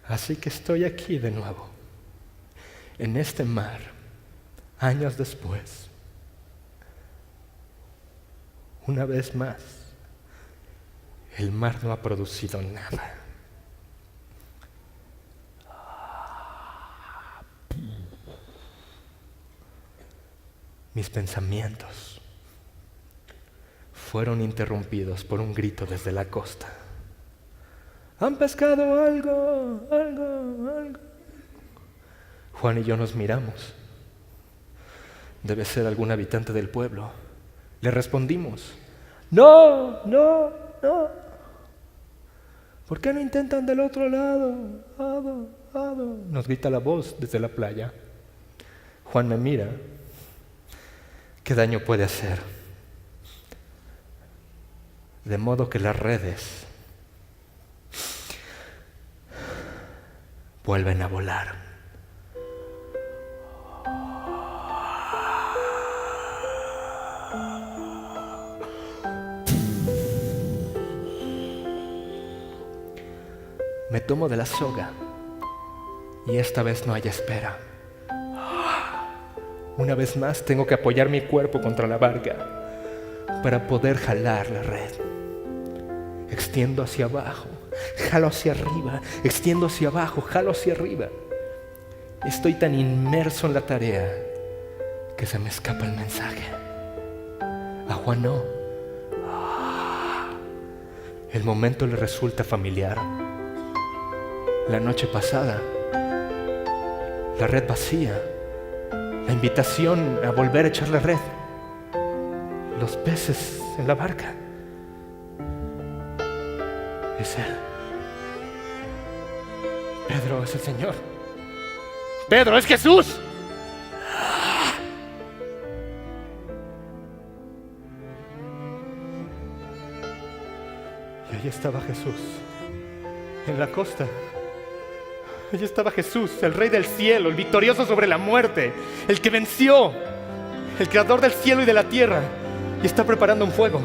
Así que estoy aquí de nuevo, en este mar, años después. Una vez más, el mar no ha producido nada. Mis pensamientos fueron interrumpidos por un grito desde la costa. ¡Han pescado algo! ¡Algo! Juan y yo nos miramos. Debe ser algún habitante del pueblo. Le respondimos: ¡No! ¿Por qué no intentan del otro lado? Nos grita la voz desde la playa. Juan me mira. ¿Qué daño puede hacer? De modo que las redes vuelven a volar. Me tomo de la soga y esta vez no hay espera. Una vez más tengo que apoyar mi cuerpo contra la barca para poder jalar la red. Extiendo hacia abajo, jalo hacia arriba, extiendo hacia abajo, jalo hacia arriba. Estoy tan inmerso en la tarea que se me escapa el mensaje. A Juan no. El momento le resulta familiar. La noche pasada, la red vacía, la invitación a volver a echar la red, los peces en la barca. Es Él. Pedro, es el Señor. ¡Pedro, es Jesús! Y ahí estaba Jesús, en la costa. Allí estaba Jesús, el Rey del cielo, el victorioso sobre la muerte, el que venció, el creador del cielo y de la tierra, y está preparando un fuego.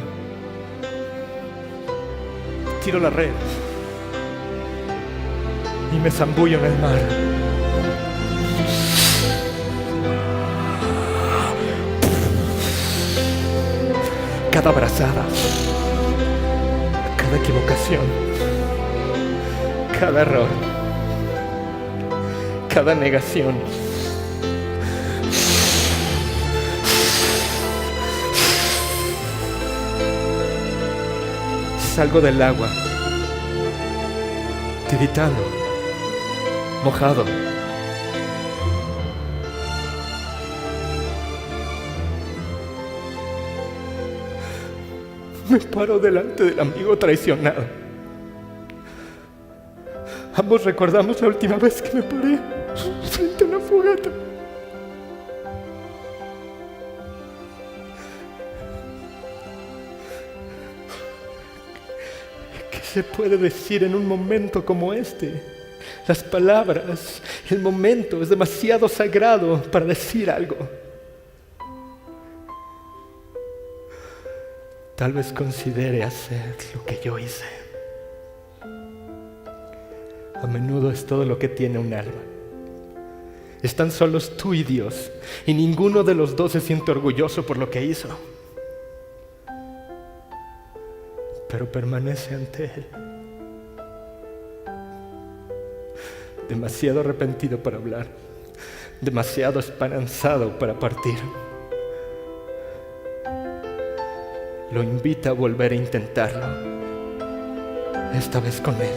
Tiro la red y me zambullo en el mar. Cada brazada, cada equivocación, cada error, cada negación, salgo del agua, tiritando, mojado. Me paro delante del amigo traicionado. Ambos recordamos la última vez que me paré frente a una fogata. ¿Qué se puede decir en un momento como este? Las palabras, el momento es demasiado sagrado para decir algo. Tal vez considere hacer lo que yo hice. A menudo es todo lo que tiene un alma. Están solos tú y Dios, y ninguno de los dos se siente orgulloso por lo que hizo. Pero permanece ante Él. Demasiado arrepentido para hablar, demasiado esperanzado para partir. Lo invita a volver a intentarlo, esta vez con Él.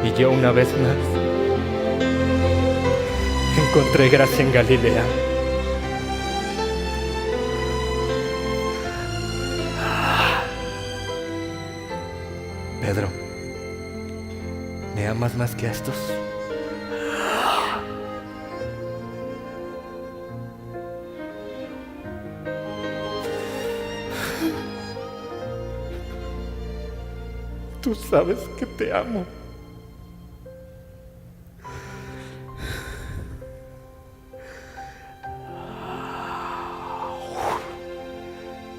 Y yo una vez más encontré gracia en Galilea. Pedro, ¿me amas más que a estos? Tú sabes que te amo.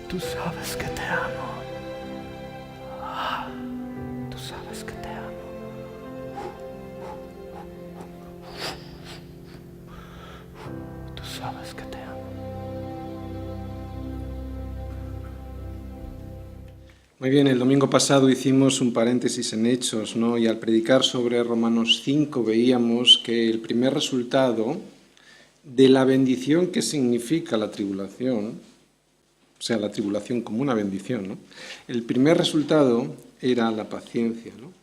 Tú sabes que te amo. Tú sabes que te amo. Muy bien, el domingo pasado hicimos un paréntesis en Hechos, ¿no? Y al predicar sobre Romanos 5 veíamos que el primer resultado de la bendición que significa la tribulación, o sea, la tribulación como una bendición, ¿no? El primer resultado era la paciencia, ¿no?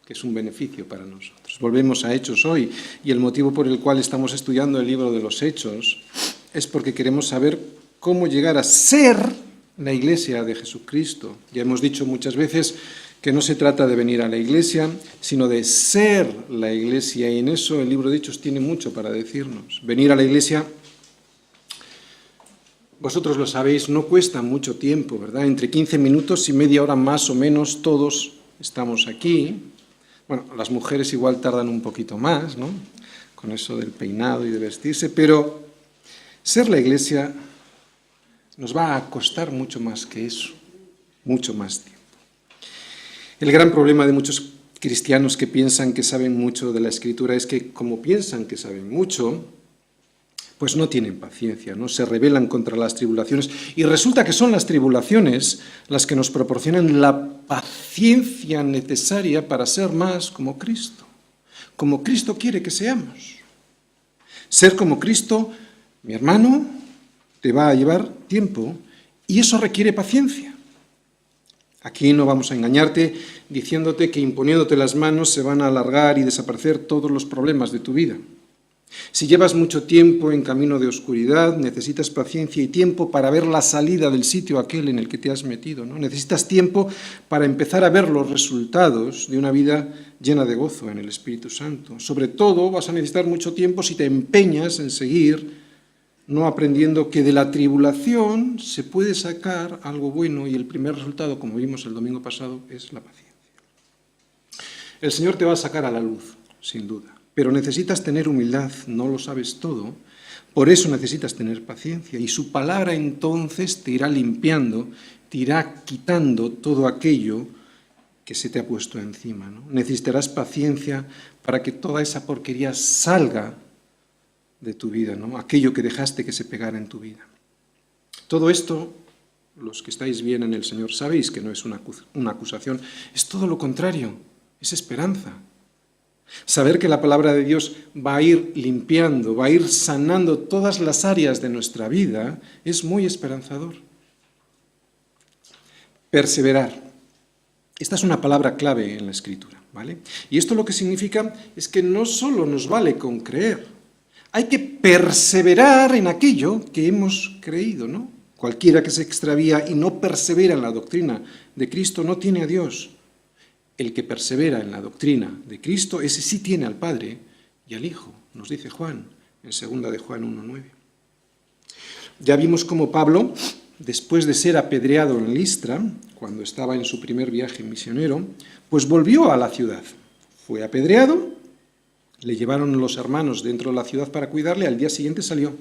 Que es un beneficio para nosotros. Volvemos a Hechos hoy, y el motivo por el cual estamos estudiando el libro de los Hechos es porque queremos saber cómo llegar a ser la Iglesia de Jesucristo. Ya hemos dicho muchas veces que no se trata de venir a la Iglesia, sino de ser la Iglesia, y en eso el libro de Hechos tiene mucho para decirnos. Venir a la Iglesia, vosotros lo sabéis, no cuesta mucho tiempo, ¿verdad? Entre 15 minutos y media hora más o menos todos estamos aquí. Bueno, las mujeres igual tardan un poquito más, ¿no? Con eso del peinado y de vestirse, pero ser la Iglesia nos va a costar mucho más que eso, mucho más tiempo. El gran problema de muchos cristianos que piensan que saben mucho de la Escritura es que, como piensan que saben mucho, pues no tienen paciencia, ¿no? Se rebelan contra las tribulaciones, y resulta que son las tribulaciones las que nos proporcionan la paciencia necesaria para ser más como Cristo quiere que seamos. Ser como Cristo, mi hermano, te va a llevar tiempo, y eso requiere paciencia. Aquí no vamos a engañarte diciéndote que imponiéndote las manos se van a alargar y desaparecer todos los problemas de tu vida. Si llevas mucho tiempo en camino de oscuridad, necesitas paciencia y tiempo para ver la salida del sitio aquel en el que te has metido, ¿no? Necesitas tiempo para empezar a ver los resultados de una vida llena de gozo en el Espíritu Santo. Sobre todo vas a necesitar mucho tiempo si te empeñas en seguir no aprendiendo que de la tribulación se puede sacar algo bueno, y el primer resultado, como vimos el domingo pasado, es la paciencia. El Señor te va a sacar a la luz, sin duda, pero necesitas tener humildad, no lo sabes todo, por eso necesitas tener paciencia, y su palabra entonces te irá limpiando, te irá quitando todo aquello que se te ha puesto encima, ¿no? Necesitarás paciencia para que toda esa porquería salga de tu vida, ¿no? Aquello que dejaste que se pegara en tu vida. Todo esto, los que estáis bien en el Señor, sabéis que no es una acusación, es todo lo contrario, es esperanza. Saber que la palabra de Dios va a ir limpiando, va a ir sanando todas las áreas de nuestra vida, es muy esperanzador. Perseverar. Esta es una palabra clave en la Escritura, ¿vale? Y esto lo que significa es que no solo nos vale con creer, hay que perseverar en aquello que hemos creído, ¿no? Cualquiera que se extravía y no persevera en la doctrina de Cristo no tiene a Dios. El que persevera en la doctrina de Cristo, ese sí tiene al Padre y al Hijo, nos dice Juan, en 2 de Juan 1:9. Ya vimos cómo Pablo, después de ser apedreado en Listra, cuando estaba en su primer viaje misionero, pues volvió a la ciudad. Fue apedreado, le llevaron los hermanos dentro de la ciudad para cuidarle, al día siguiente salió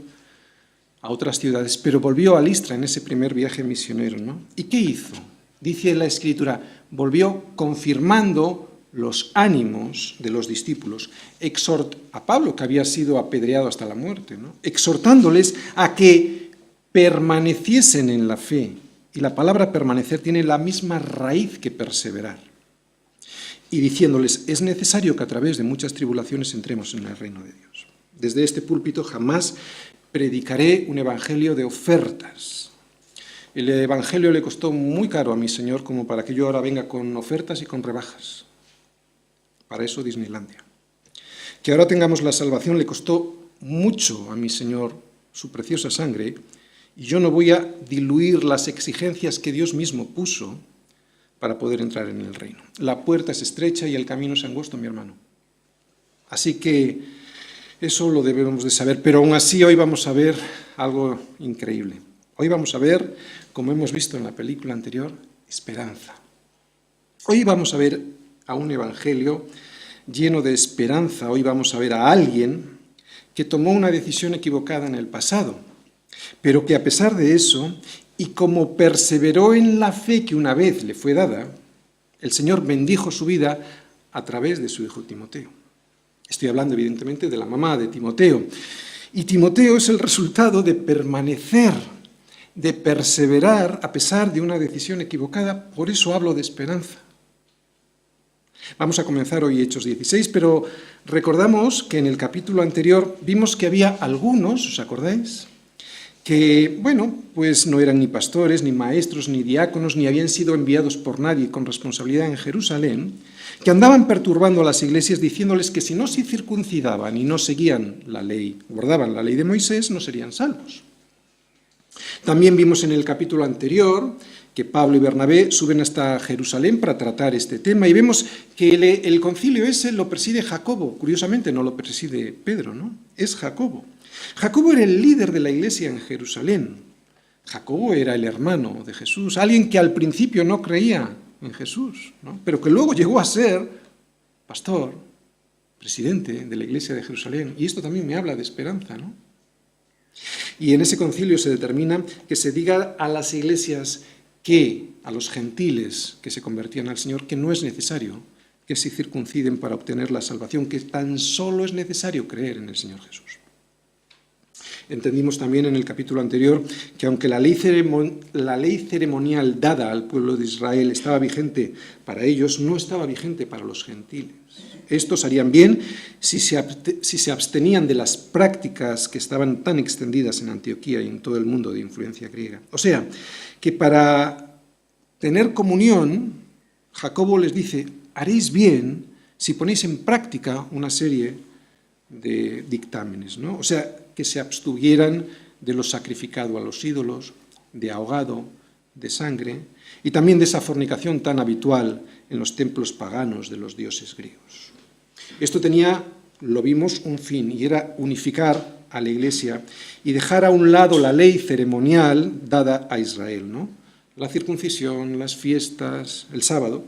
a otras ciudades, pero volvió a Listra en ese primer viaje misionero, ¿no? ¿Y qué hizo? Dice la Escritura, volvió confirmando los ánimos de los discípulos, a Pablo, que había sido apedreado hasta la muerte, ¿no? Exhortándoles a que permaneciesen en la fe. Y la palabra permanecer tiene la misma raíz que perseverar. Y diciéndoles, es necesario que a través de muchas tribulaciones entremos en el reino de Dios. Desde este púlpito jamás predicaré un evangelio de ofertas. El evangelio le costó muy caro a mi Señor como para que yo ahora venga con ofertas y con rebajas. Para eso Disneylandia. Que ahora tengamos la salvación le costó mucho a mi Señor su preciosa sangre, y yo no voy a diluir las exigencias que Dios mismo puso para poder entrar en el reino. La puerta es estrecha y el camino es angosto, mi hermano. Así que eso lo debemos de saber, pero aún así hoy vamos a ver algo increíble. Hoy vamos a ver, como hemos visto en la película anterior, esperanza. Hoy vamos a ver a un evangelio lleno de esperanza. Hoy vamos a ver a alguien que tomó una decisión equivocada en el pasado, pero que a pesar de eso, y como perseveró en la fe que una vez le fue dada, el Señor bendijo su vida a través de su hijo Timoteo. Estoy hablando evidentemente de la mamá de Timoteo. Y Timoteo es el resultado de permanecer de perseverar a pesar de una decisión equivocada. Por eso hablo de esperanza. Vamos a comenzar hoy Hechos 16, pero recordamos que en el capítulo anterior vimos que había algunos, ¿os acordáis?, que, pues no eran ni pastores, ni maestros, ni diáconos, ni habían sido enviados por nadie con responsabilidad en Jerusalén, que andaban perturbando a las iglesias diciéndoles que si no se circuncidaban y no seguían la ley, guardaban la ley de Moisés, no serían salvos. También vimos en el capítulo anterior que Pablo y Bernabé suben hasta Jerusalén para tratar este tema, y vemos que el concilio ese lo preside Jacobo. Curiosamente no lo preside Pedro, ¿no? Es Jacobo. Jacobo era el líder de la iglesia en Jerusalén. Jacobo era el hermano de Jesús, alguien que al principio no creía en Jesús, ¿no?, pero que luego llegó a ser pastor, presidente de la iglesia de Jerusalén. Y esto también me habla de esperanza, ¿no? Y en ese concilio se determina que se diga a las iglesias a los gentiles que se convertían al Señor, que no es necesario que se circunciden para obtener la salvación, que tan solo es necesario creer en el Señor Jesús. Entendimos también en el capítulo anterior que aunque la ley ceremonial dada al pueblo de Israel estaba vigente para ellos, no estaba vigente para los gentiles. Estos harían bien si se abstenían de las prácticas que estaban tan extendidas en Antioquía y en todo el mundo de influencia griega. O sea, que para tener comunión, Jacobo les dice, haréis bien si ponéis en práctica una serie de dictámenes, ¿no? O sea, que se abstuvieran de lo sacrificado a los ídolos, de ahogado, de sangre, y también de esa fornicación tan habitual en los templos paganos de los dioses griegos. Esto tenía, lo vimos, un fin, y era unificar a la Iglesia y dejar a un lado la ley ceremonial dada a Israel, ¿no? La circuncisión, las fiestas, el sábado.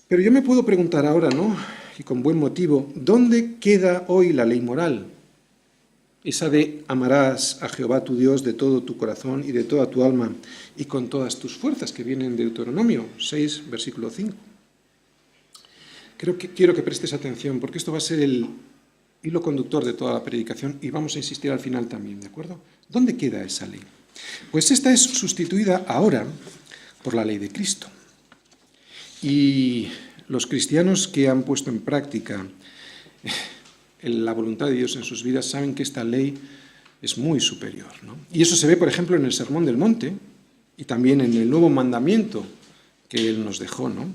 Pero yo me puedo preguntar ahora, ¿no?, y con buen motivo, ¿dónde queda hoy la ley moral? Esa de amarás a Jehová tu Dios de todo tu corazón y de toda tu alma y con todas tus fuerzas, que viene en Deuteronomio 6, versículo 5. Quiero que prestes atención, porque esto va a ser el hilo conductor de toda la predicación y vamos a insistir al final también, ¿de acuerdo? ¿Dónde queda esa ley? Pues esta es sustituida ahora por la ley de Cristo. Y los cristianos que han puesto en práctica la voluntad de Dios en sus vidas saben que esta ley es muy superior, ¿no? Y eso se ve, por ejemplo, en el Sermón del Monte y también en el nuevo mandamiento que Él nos dejó, ¿no?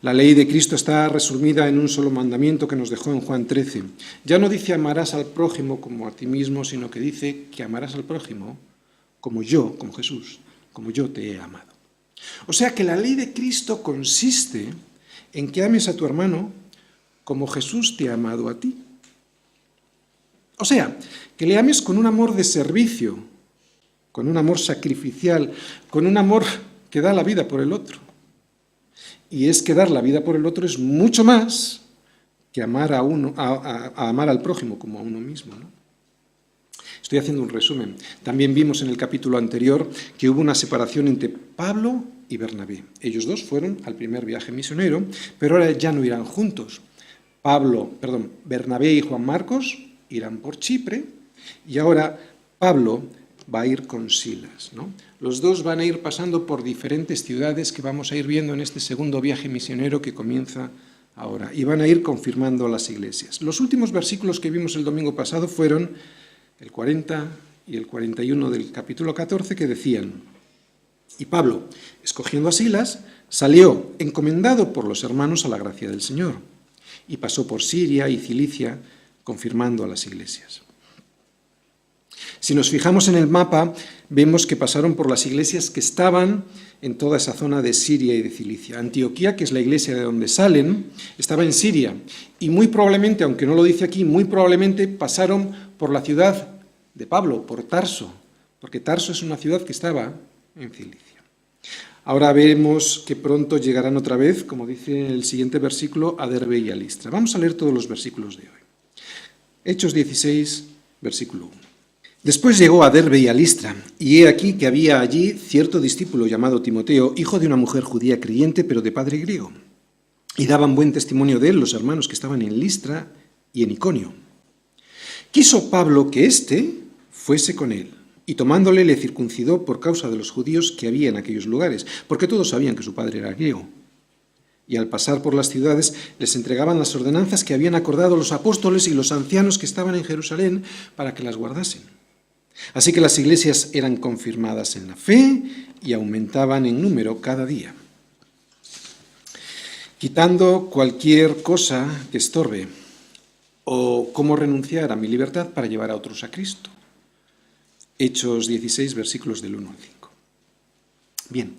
La ley de Cristo está resumida en un solo mandamiento que nos dejó en Juan 13. Ya no dice amarás al prójimo como a ti mismo, sino que dice que amarás al prójimo como yo, como Jesús, como yo te he amado. O sea que la ley de Cristo consiste en que ames a tu hermano como Jesús te ha amado a ti. O sea, que le ames con un amor de servicio, con un amor sacrificial, con un amor que da la vida por el otro. Y es que dar la vida por el otro es mucho más que amar a amar al prójimo como a uno mismo, ¿no? Estoy haciendo un resumen. También vimos en el capítulo anterior que hubo una separación entre Pablo y Bernabé. Ellos dos fueron al primer viaje misionero, pero ahora ya no irán juntos. Bernabé y Juan Marcos irán por Chipre y ahora Pablo va a ir con Silas, ¿no? Los dos van a ir pasando por diferentes ciudades que vamos a ir viendo en este segundo viaje misionero que comienza ahora y van a ir confirmando las iglesias. Los últimos versículos que vimos el domingo pasado fueron el 40 y el 41 del capítulo 14 que decían: y Pablo, escogiendo a Silas, salió encomendado por los hermanos a la gracia del Señor y pasó por Siria y Cilicia confirmando a las iglesias. Si nos fijamos en el mapa, vemos que pasaron por las iglesias que estaban en toda esa zona de Siria y de Cilicia. Antioquía, que es la iglesia de donde salen, estaba en Siria y muy probablemente, aunque no lo dice aquí, muy probablemente pasaron por la ciudad de Pablo, por Tarso, porque Tarso es una ciudad que estaba en Cilicia. Ahora veremos que pronto llegarán otra vez, como dice en el siguiente versículo, a Derbe y a Listra. Vamos a leer todos los versículos de hoy. Hechos 16, versículo 1. Después llegó a Derbe y a Listra, y he aquí que había allí cierto discípulo llamado Timoteo, hijo de una mujer judía creyente, pero de padre griego. Y daban buen testimonio de él los hermanos que estaban en Listra y en Iconio. Quiso Pablo que éste fuese con él, y tomándole le circuncidó por causa de los judíos que había en aquellos lugares, porque todos sabían que su padre era griego. Y al pasar por las ciudades les entregaban las ordenanzas que habían acordado los apóstoles y los ancianos que estaban en Jerusalén para que las guardasen. Así que las iglesias eran confirmadas en la fe y aumentaban en número cada día. Quitando cualquier cosa que estorbe, o cómo renunciar a mi libertad para llevar a otros a Cristo. Hechos 16, versículos del 1 al 5. Bien,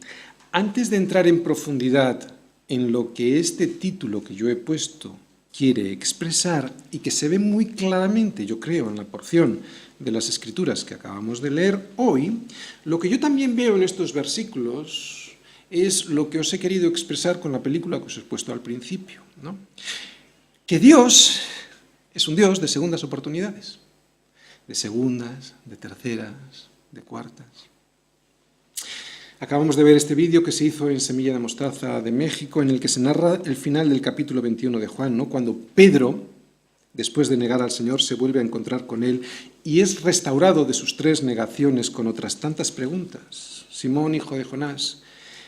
antes de entrar en profundidad en lo que este título que yo he puesto quiere expresar y que se ve muy claramente, yo creo, en la porción de las Escrituras que acabamos de leer hoy, lo que yo también veo en estos versículos es lo que os he querido expresar con la película que os he puesto al principio, ¿no? Que Dios es un Dios de segundas oportunidades, de segundas, de terceras, de cuartas. Acabamos de ver este vídeo que se hizo en Semilla de Mostaza de México, en el que se narra el final del capítulo 21 de Juan, ¿no? Cuando Pedro, después de negar al Señor, se vuelve a encontrar con él y es restaurado de sus 3 negaciones con otras tantas preguntas. Simón, hijo de Jonás,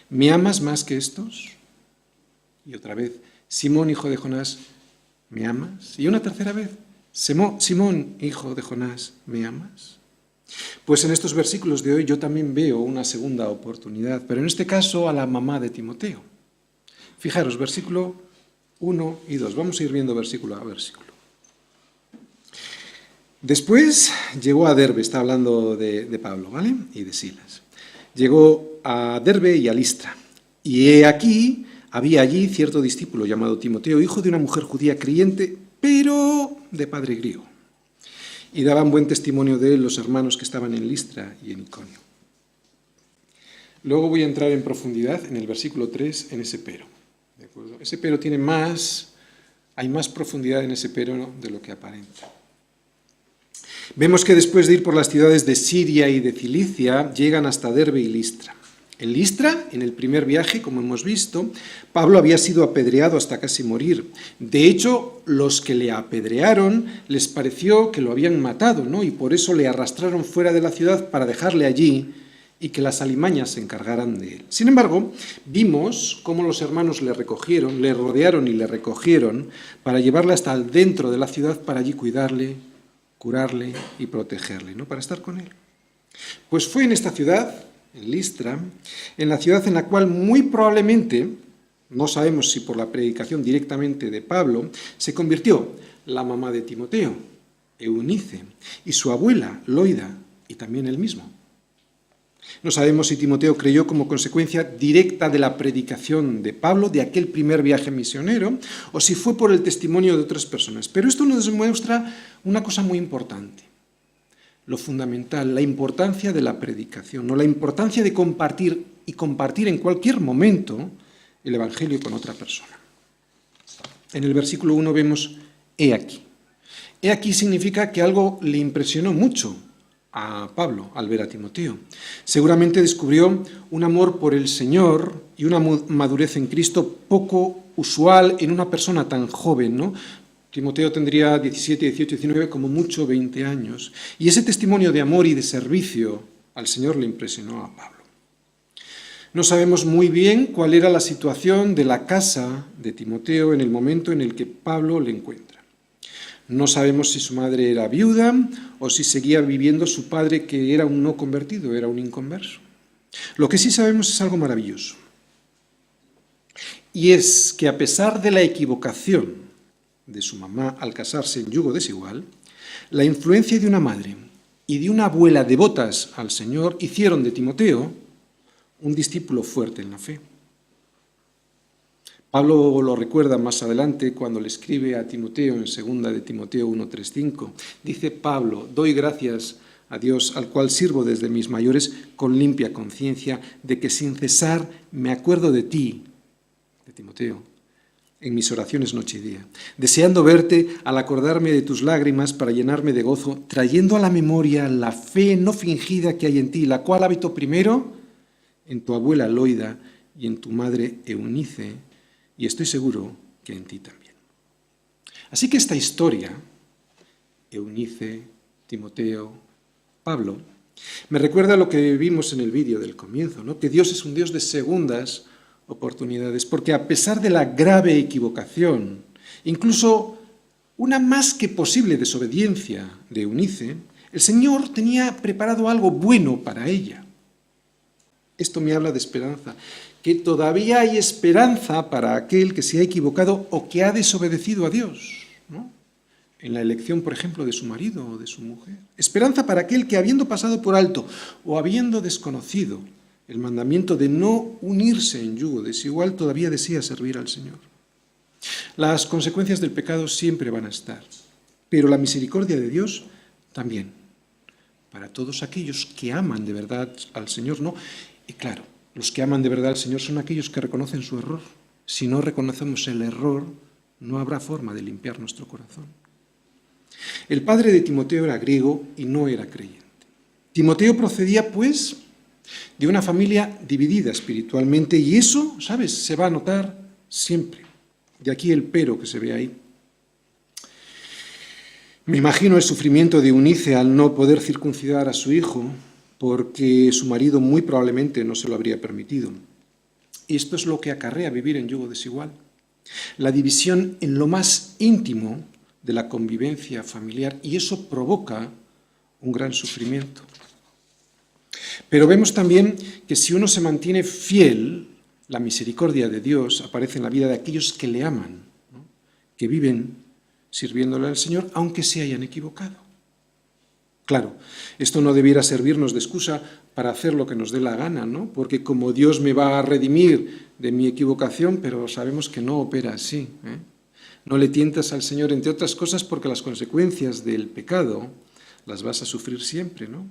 ¿me amas más que estos? Y otra vez, Simón, hijo de Jonás, ¿me amas? Y una tercera vez, Simón, hijo de Jonás, ¿me amas? Pues en estos versículos de hoy yo también veo una segunda oportunidad, pero en este caso a la mamá de Timoteo. Fijaros, versículo 1 y 2. Vamos a ir viendo versículo a versículo. Después llegó a Derbe, está hablando de Pablo, ¿vale? Y de Silas. Llegó a Derbe y a Listra. Y he aquí, había allí cierto discípulo llamado Timoteo, hijo de una mujer judía creyente, pero de padre griego. Y daban buen testimonio de él los hermanos que estaban en Listra y en Iconio. Luego voy a entrar en profundidad en el versículo 3 en ese pero. ¿De acuerdo? Ese pero hay más profundidad en ese pero de lo que aparenta. Vemos que después de ir por las ciudades de Siria y de Cilicia, llegan hasta Derbe y Listra. En Listra, en el primer viaje, como hemos visto, Pablo había sido apedreado hasta casi morir. De hecho, los que le apedrearon les pareció que lo habían matado, ¿no? Y por eso le arrastraron fuera de la ciudad para dejarle allí y que las alimañas se encargaran de él. Sin embargo, vimos cómo los hermanos le recogieron, le rodearon y le recogieron para llevarle hasta dentro de la ciudad para allí cuidarle, curarle y protegerle, ¿no? Para estar con él. Pues fue en esta ciudad, en Listra, en la ciudad en la cual muy probablemente, no sabemos si por la predicación directamente de Pablo, se convirtió la mamá de Timoteo, Eunice, y su abuela, Loida, y también él mismo. No sabemos si Timoteo creyó como consecuencia directa de la predicación de Pablo, de aquel primer viaje misionero, o si fue por el testimonio de otras personas. Pero esto nos demuestra una cosa muy importante. Lo fundamental, la importancia de la predicación, ¿no? La importancia de compartir y compartir en cualquier momento el Evangelio con otra persona. En el versículo 1 vemos, he aquí. He aquí significa que algo le impresionó mucho a Pablo al ver a Timoteo. Seguramente descubrió un amor por el Señor y una madurez en Cristo poco usual en una persona tan joven, ¿no? Timoteo tendría 17, 18, 19, como mucho 20 años. Y ese testimonio de amor y de servicio al Señor le impresionó a Pablo. No sabemos muy bien cuál era la situación de la casa de Timoteo en el momento en el que Pablo le encuentra. No sabemos si su madre era viuda o si seguía viviendo su padre, que era un no convertido, era un inconverso. Lo que sí sabemos es algo maravilloso. Y es que a pesar de la equivocación de su mamá al casarse en yugo desigual, la influencia de una madre y de una abuela devotas al Señor hicieron de Timoteo un discípulo fuerte en la fe. Pablo lo recuerda más adelante cuando le escribe a Timoteo en 2 de Timoteo 1:3-5. Dice Pablo, doy gracias a Dios, al cual sirvo desde mis mayores con limpia conciencia, de que sin cesar me acuerdo de ti, de Timoteo, en mis oraciones noche y día, deseando verte al acordarme de tus lágrimas para llenarme de gozo, trayendo a la memoria la fe no fingida que hay en ti, la cual habitó primero en tu abuela Loida y en tu madre Eunice, y estoy seguro que en ti también. Así que esta historia, Eunice, Timoteo, Pablo, Me recuerda lo que vimos en el vídeo del comienzo, ¿no? Que Dios es un Dios de segundas oportunidades, porque a pesar de la grave equivocación, incluso una más que posible desobediencia de Eunice, el Señor tenía preparado algo bueno para ella. Esto me habla de esperanza, que todavía hay esperanza para aquel que se ha equivocado o que ha desobedecido a Dios, ¿no? En la elección, por ejemplo, de su marido o de su mujer. Esperanza para aquel que, habiendo pasado por alto o habiendo desconocido el mandamiento de no unirse en yugo desigual, todavía desea servir al Señor. Las consecuencias del pecado siempre van a estar, pero la misericordia de Dios también. Para todos aquellos que aman de verdad al Señor, no. Y claro, los que aman de verdad al Señor son aquellos que reconocen su error. Si no reconocemos el error, no habrá forma de limpiar nuestro corazón. El padre de Timoteo era griego y no era creyente. Timoteo procedía, pues, de una familia dividida espiritualmente y eso, ¿sabes?, se va a notar siempre. De aquí el pero que se ve ahí. Me imagino el sufrimiento de Eunice al no poder circuncidar a su hijo porque su marido muy probablemente no se lo habría permitido. Y esto es lo que acarrea vivir en yugo desigual. La división en lo más íntimo de la convivencia familiar, y eso provoca un gran sufrimiento. Pero vemos también que si uno se mantiene fiel, la misericordia de Dios aparece en la vida de aquellos que le aman, ¿no?, que viven sirviéndole al Señor, aunque se hayan equivocado. Claro, esto no debiera servirnos de excusa para hacer lo que nos dé la gana, ¿no? Porque como Dios me va a redimir de mi equivocación, pero sabemos que no opera así, ¿eh? No le tientas al Señor, entre otras cosas, porque las consecuencias del pecado las vas a sufrir siempre, ¿no?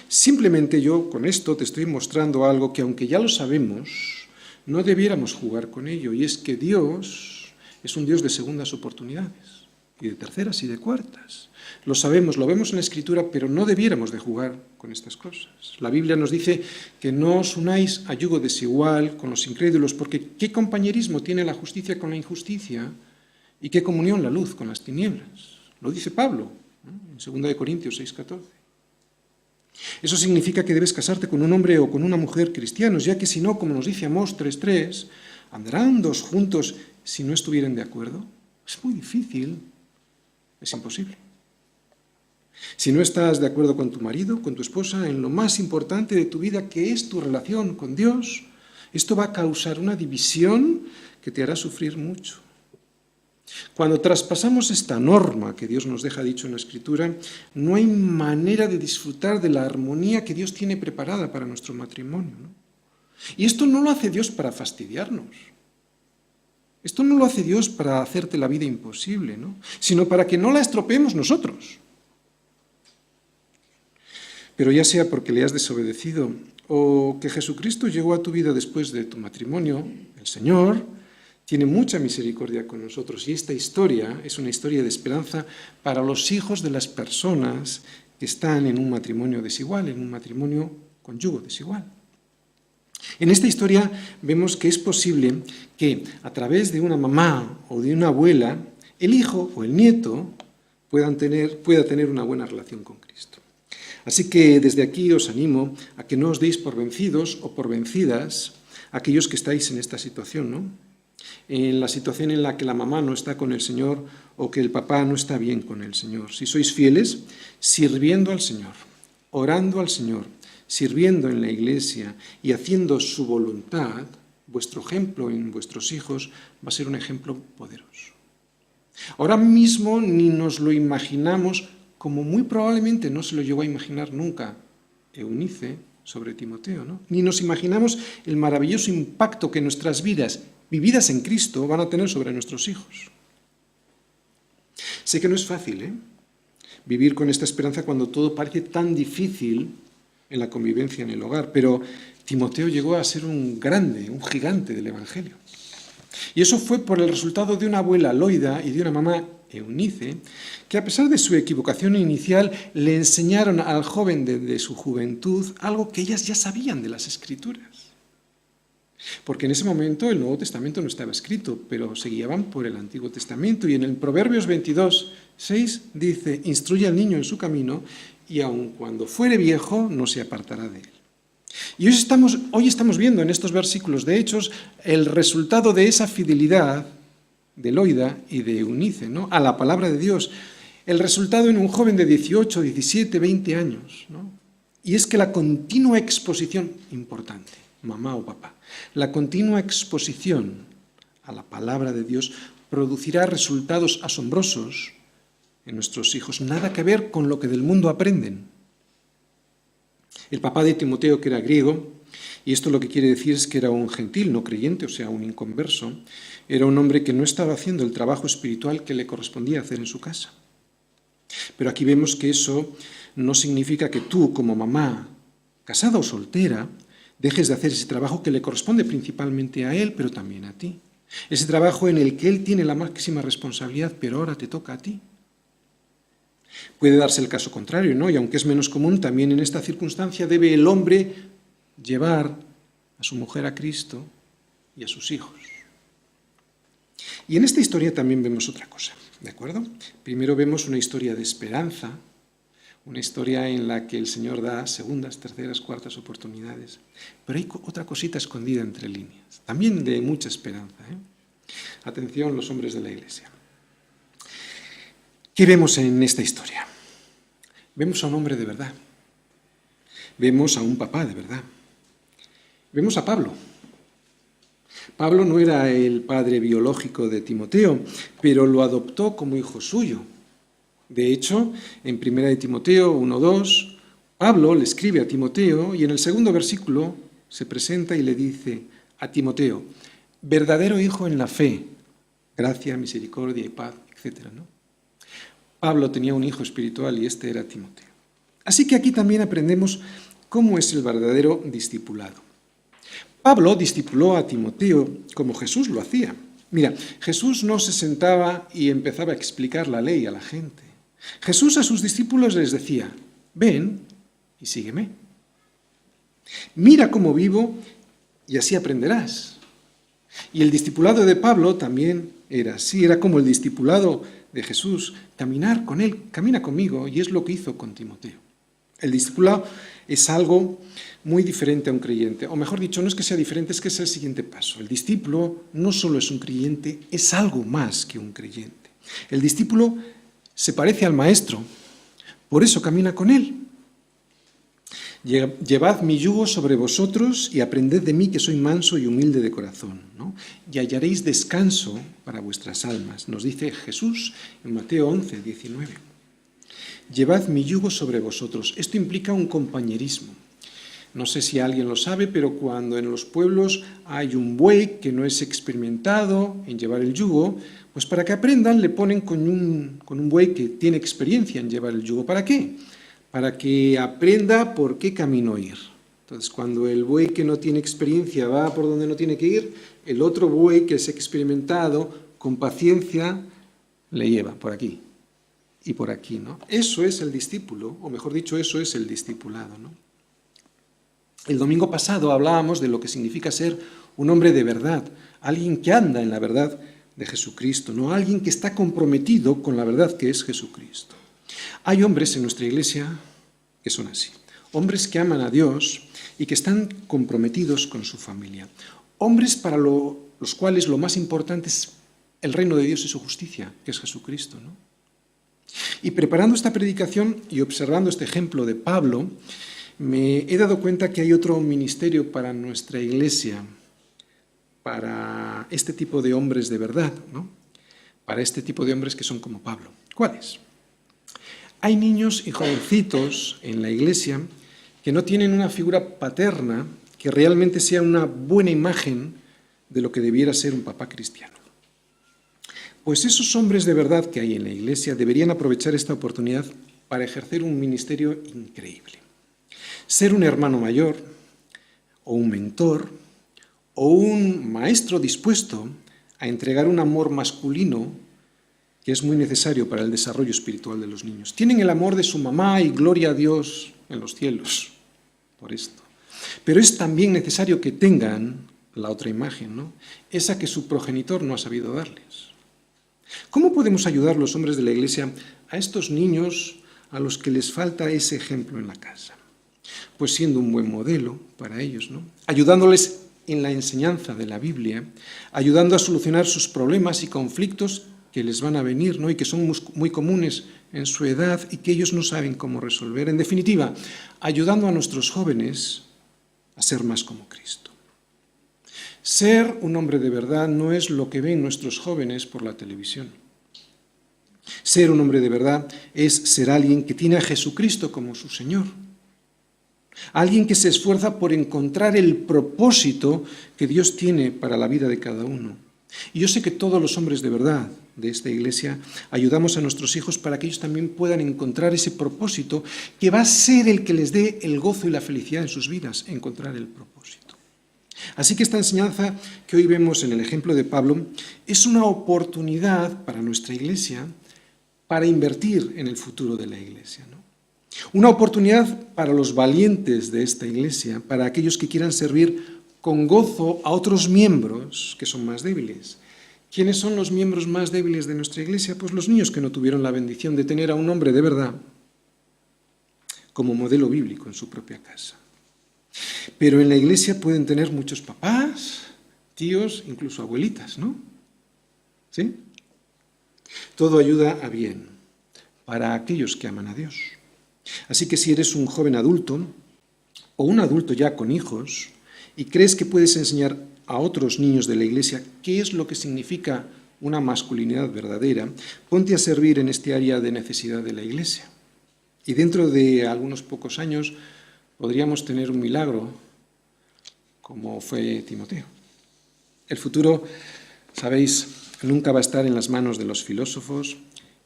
Simplemente yo con esto te estoy mostrando algo que, aunque ya lo sabemos, no debiéramos jugar con ello, y es que Dios es un Dios de segundas oportunidades, y de terceras y de cuartas. Lo sabemos, lo vemos en la Escritura, pero no debiéramos de jugar con estas cosas. La Biblia nos dice que no os unáis a yugo desigual con los incrédulos, porque ¿qué compañerismo tiene la justicia con la injusticia? ¿Y qué comunión la luz con las tinieblas? Lo dice Pablo, ¿no?, en 2 Corintios 6:14. Eso significa que debes casarte con un hombre o con una mujer cristianos, ya que si no, como nos dice Amós 3:3, ¿andarán dos juntos si no estuvieran de acuerdo? Es muy difícil, es imposible. Si no estás de acuerdo con tu marido, con tu esposa, en lo más importante de tu vida, que es tu relación con Dios, esto va a causar una división que te hará sufrir mucho. Cuando traspasamos esta norma que Dios nos deja dicho en la Escritura, no hay manera de disfrutar de la armonía que Dios tiene preparada para nuestro matrimonio, ¿no? Y esto no lo hace Dios para fastidiarnos. Esto no lo hace Dios para hacerte la vida imposible, ¿no?, sino para que no la estropeemos nosotros. Pero ya sea porque le has desobedecido o que Jesucristo llegó a tu vida después de tu matrimonio, el Señor tiene mucha misericordia con nosotros, y esta historia es una historia de esperanza para los hijos de las personas que están en un matrimonio desigual, en un matrimonio con yugo desigual. En esta historia vemos que es posible que a través de una mamá o de una abuela, el hijo o el nieto pueda tener una buena relación con Cristo. Así que desde aquí os animo a que no os deis por vencidos o por vencidas aquellos que estáis en esta situación, ¿no?, en la situación en la que la mamá no está con el Señor o que el papá no está bien con el Señor. Si sois fieles, sirviendo al Señor, orando al Señor, sirviendo en la iglesia y haciendo su voluntad, vuestro ejemplo en vuestros hijos va a ser un ejemplo poderoso. Ahora mismo ni nos lo imaginamos, como muy probablemente no se lo llegó a imaginar nunca Eunice sobre Timoteo, ¿no? Ni nos imaginamos el maravilloso impacto que nuestras vidas, vividas en Cristo, van a tener sobre nuestros hijos. Sé que no es fácil, vivir con esta esperanza cuando todo parece tan difícil en la convivencia en el hogar, pero Timoteo llegó a ser un grande, un gigante del Evangelio. Y eso fue por el resultado de una abuela, Loida, y de una mamá, Eunice, que a pesar de su equivocación inicial, le enseñaron al joven desde su juventud algo que ellas ya sabían de las Escrituras. Porque en ese momento el Nuevo Testamento no estaba escrito, pero se guiaban por el Antiguo Testamento. Y en el Proverbios 22:6 dice: instruye al niño en su camino, y aun cuando fuere viejo no se apartará de él. Y hoy estamos viendo en estos versículos de Hechos el resultado de esa fidelidad de Loida y de Eunice, ¿no?, a la palabra de Dios. El resultado en un joven de 18, 17, 20 años, ¿no? Y es que la continua exposición, importante, mamá o papá, la continua exposición a la palabra de Dios producirá resultados asombrosos en nuestros hijos, nada que ver con lo que del mundo aprenden. El papá de Timoteo, que era griego, y esto lo que quiere decir es que era un gentil, no creyente, o sea, un inconverso, era un hombre que no estaba haciendo el trabajo espiritual que le correspondía hacer en su casa. Pero aquí vemos que eso no significa que tú, como mamá, casada o soltera, dejes de hacer ese trabajo que le corresponde principalmente a él, pero también a ti. Ese trabajo en el que él tiene la máxima responsabilidad, pero ahora te toca a ti. Puede darse el caso contrario, ¿no? Y aunque es menos común, también en esta circunstancia debe el hombre llevar a su mujer a Cristo y a sus hijos. Y en esta historia también vemos otra cosa, ¿de acuerdo? Primero vemos una historia de esperanza, una historia en la que el Señor da segundas, terceras, cuartas oportunidades. Pero hay otra cosita escondida entre líneas, también de mucha esperanza, ¿eh? Atención, los hombres de la Iglesia. ¿Qué vemos en esta historia? Vemos a un hombre de verdad. Vemos a un papá de verdad. Vemos a Pablo. Pablo no era el padre biológico de Timoteo, pero lo adoptó como hijo suyo. De hecho, en 1 Timoteo 1:2, Pablo le escribe a Timoteo y en el segundo versículo se presenta y le dice a Timoteo, verdadero hijo en la fe, gracia, misericordia y paz, etc., ¿no? Pablo tenía un hijo espiritual y este era Timoteo. Así que aquí también aprendemos cómo es el verdadero discipulado. Pablo discipuló a Timoteo como Jesús lo hacía. Mira, Jesús no se sentaba y empezaba a explicar la ley a la gente. Jesús a sus discípulos les decía, ven y sígueme. Mira cómo vivo y así aprenderás. Y el discipulado de Pablo también era así, era como el discipulado de Jesús, caminar con él, camina conmigo, y es lo que hizo con Timoteo. El discipulado es algo muy diferente a un creyente, o mejor dicho, no es que sea diferente, es que es el siguiente paso. El discípulo no solo es un creyente, es algo más que un creyente. El discípulo se parece al maestro, por eso camina con él. Llevad mi yugo sobre vosotros y aprended de mí que soy manso y humilde de corazón, ¿no? Y hallaréis descanso para vuestras almas, nos dice Jesús en Mateo 11:19. Llevad mi yugo sobre vosotros. Esto implica un compañerismo. No sé si alguien lo sabe, pero cuando en los pueblos hay un buey que no es experimentado en llevar el yugo, pues para que aprendan le ponen con un buey que tiene experiencia en llevar el yugo. ¿Para qué? Para que aprenda por qué camino ir. Entonces, cuando el buey que no tiene experiencia va por donde no tiene que ir, el otro buey que es experimentado, con paciencia, le lleva por aquí y por aquí, ¿no? Eso es el discípulo, o mejor dicho, eso es el discipulado, ¿no? El domingo pasado hablábamos de lo que significa ser un hombre de verdad, alguien que anda en la verdad de Jesucristo, ¿no? Alguien que está comprometido con la verdad que es Jesucristo. Hay hombres en nuestra iglesia que son así, hombres que aman a Dios y que están comprometidos con su familia, hombres para los cuales lo más importante es el reino de Dios y su justicia, que es Jesucristo, ¿no? Y preparando esta predicación y observando este ejemplo de Pablo, me he dado cuenta que hay otro ministerio para nuestra iglesia, para este tipo de hombres de verdad, ¿no? Para este tipo de hombres que son como Pablo. ¿Cuáles? Hay niños y jovencitos en la iglesia que no tienen una figura paterna que realmente sea una buena imagen de lo que debiera ser un papá cristiano. Pues esos hombres de verdad que hay en la iglesia deberían aprovechar esta oportunidad para ejercer un ministerio increíble. Ser un hermano mayor, o un mentor, o un maestro dispuesto a entregar un amor masculino que es muy necesario para el desarrollo espiritual de los niños. Tienen el amor de su mamá y gloria a Dios en los cielos por esto. Pero es también necesario que tengan la otra imagen, ¿no? Esa que su progenitor no ha sabido darles. ¿Cómo podemos ayudar los hombres de la iglesia a estos niños a los que les falta ese ejemplo en la casa? Pues siendo un buen modelo para ellos, ¿no? Ayudándoles en la enseñanza de la Biblia, ayudando a solucionar sus problemas y conflictos que les van a venir, ¿no? Y que son muy comunes en su edad y que ellos no saben cómo resolver. En definitiva, ayudando a nuestros jóvenes a ser más como Cristo. Ser un hombre de verdad no es lo que ven nuestros jóvenes por la televisión. Ser un hombre de verdad es ser alguien que tiene a Jesucristo como su Señor. Alguien que se esfuerza por encontrar el propósito que Dios tiene para la vida de cada uno. Y yo sé que todos los hombres de verdad de esta iglesia ayudamos a nuestros hijos para que ellos también puedan encontrar ese propósito que va a ser el que les dé el gozo y la felicidad en sus vidas, encontrar el propósito. Así que esta enseñanza que hoy vemos en el ejemplo de Pablo es una oportunidad para nuestra iglesia para invertir en el futuro de la iglesia, ¿no? Una oportunidad para los valientes de esta iglesia, para aquellos que quieran servir con gozo a otros miembros que son más débiles. ¿Quiénes son los miembros más débiles de nuestra iglesia? Pues los niños que no tuvieron la bendición de tener a un hombre de verdad como modelo bíblico en su propia casa. Pero en la iglesia pueden tener muchos papás, tíos, incluso abuelitas, ¿no? ¿Sí? Todo ayuda a bien para aquellos que aman a Dios. Así que si eres un joven adulto o un adulto ya con hijos y crees que puedes enseñar a otros niños de la iglesia qué es lo que significa una masculinidad verdadera, ponte a servir en este área de necesidad de la iglesia. Y dentro de algunos pocos años podríamos tener un milagro como fue Timoteo. El futuro, sabéis, nunca va a estar en las manos de los filósofos,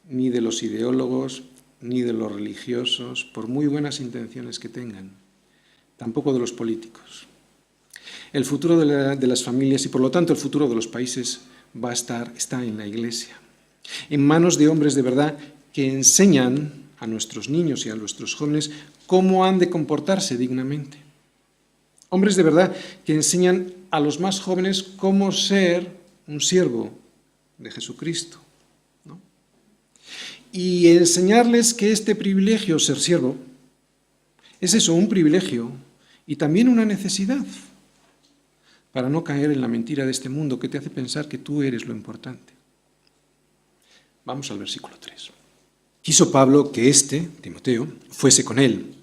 ni de los ideólogos, ni de los religiosos, por muy buenas intenciones que tengan, tampoco de los políticos. El futuro de las familias y, por lo tanto, el futuro de los países está en la iglesia, en manos de hombres de verdad que enseñan a nuestros niños y a nuestros jóvenes cómo han de comportarse dignamente. Hombres de verdad que enseñan a los más jóvenes cómo ser un siervo de Jesucristo, ¿no? Y enseñarles que este privilegio, ser siervo, es eso, un privilegio y también una necesidad para no caer en la mentira de este mundo que te hace pensar que tú eres lo importante. Vamos al versículo 3. Quiso Pablo que Timoteo, fuese con él,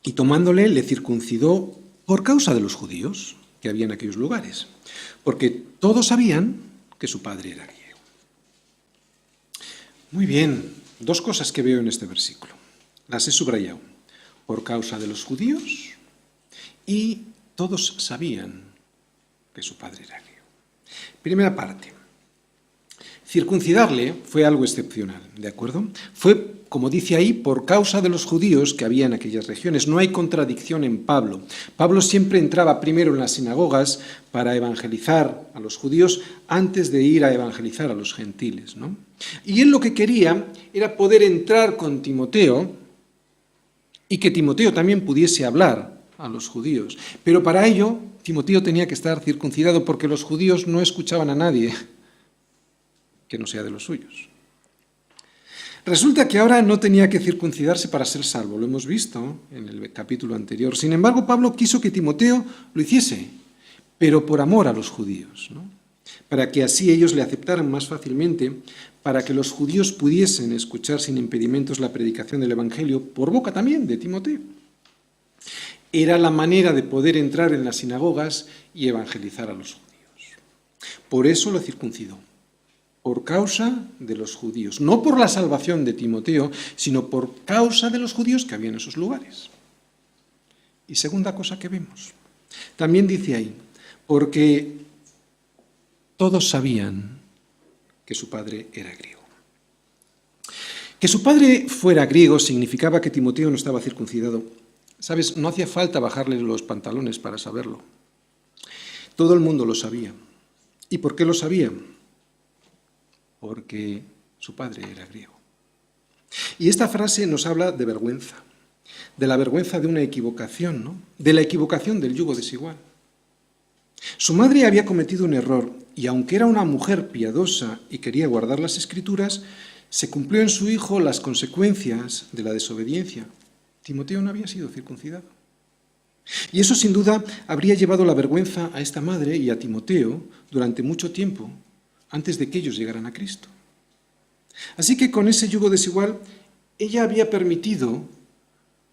y tomándole le circuncidó por causa de los judíos que había en aquellos lugares, porque todos sabían que su padre era griego. Muy bien, dos cosas que veo en este versículo. Las he subrayado. Por causa de los judíos y todos sabían que su padre era griego. Primera parte. Circuncidarle fue algo excepcional, ¿de acuerdo? Fue, como dice ahí, por causa de los judíos que había en aquellas regiones. No hay contradicción en Pablo. Pablo siempre entraba primero en las sinagogas para evangelizar a los judíos antes de ir a evangelizar a los gentiles, ¿no? Y él lo que quería era poder entrar con Timoteo y que Timoteo también pudiese hablar a los judíos. Pero para ello, Timoteo tenía que estar circuncidado porque los judíos no escuchaban a nadie que no sea de los suyos. Resulta que ahora no tenía que circuncidarse para ser salvo, lo hemos visto en el capítulo anterior. Sin embargo, Pablo quiso que Timoteo lo hiciese, pero por amor a los judíos, ¿no? Para que así ellos le aceptaran más fácilmente, para que los judíos pudiesen escuchar sin impedimentos la predicación del Evangelio, por boca también de Timoteo. Era la manera de poder entrar en las sinagogas y evangelizar a los judíos. Por eso lo circuncidó. Por causa de los judíos, no por la salvación de Timoteo, sino por causa de los judíos que había en esos lugares. Y segunda cosa que vemos, también dice ahí, porque todos sabían que su padre era griego. Que su padre fuera griego significaba que Timoteo no estaba circuncidado. ¿Sabes? No hacía falta bajarle los pantalones para saberlo. Todo el mundo lo sabía. ¿Y por qué lo sabía? Porque su padre era griego. Y esta frase nos habla de vergüenza, de la vergüenza de una equivocación, ¿no? De la equivocación del yugo desigual. Su madre había cometido un error y aunque era una mujer piadosa y quería guardar las Escrituras, Se cumplió en su hijo las consecuencias de la desobediencia. Timoteo no había sido circuncidado. Y eso sin duda habría llevado la vergüenza a esta madre y a Timoteo durante mucho tiempo antes de que ellos llegaran a Cristo. Así que con ese yugo desigual, ella había permitido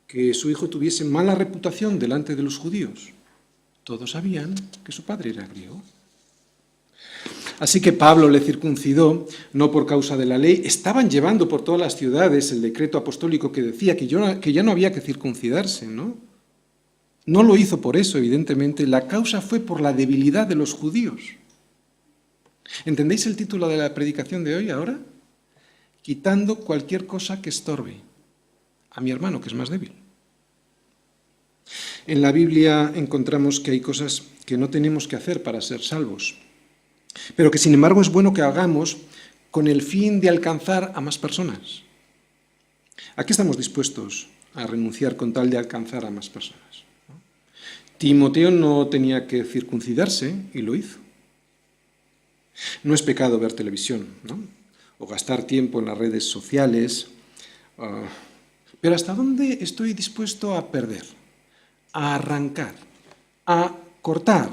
que su hijo tuviese mala reputación delante de los judíos. Todos sabían que su padre era griego. Así que Pablo le circuncidó, no por causa de la ley. Estaban llevando por todas las ciudades el decreto apostólico que decía que ya no había que circuncidarse, ¿no? No lo hizo por eso, evidentemente. La causa fue por la debilidad de los judíos. ¿Entendéis el título de la predicación de hoy ahora? Quitando cualquier cosa que estorbe a mi hermano, que es más débil. En la Biblia encontramos que hay cosas que no tenemos que hacer para ser salvos, pero que sin embargo es bueno que hagamos con el fin de alcanzar a más personas. ¿A qué estamos dispuestos a renunciar con tal de alcanzar a más personas? Timoteo no tenía que circuncidarse y lo hizo. No es pecado ver televisión, ¿no? O gastar tiempo en las redes sociales, pero ¿hasta dónde estoy dispuesto a perder, a arrancar, a cortar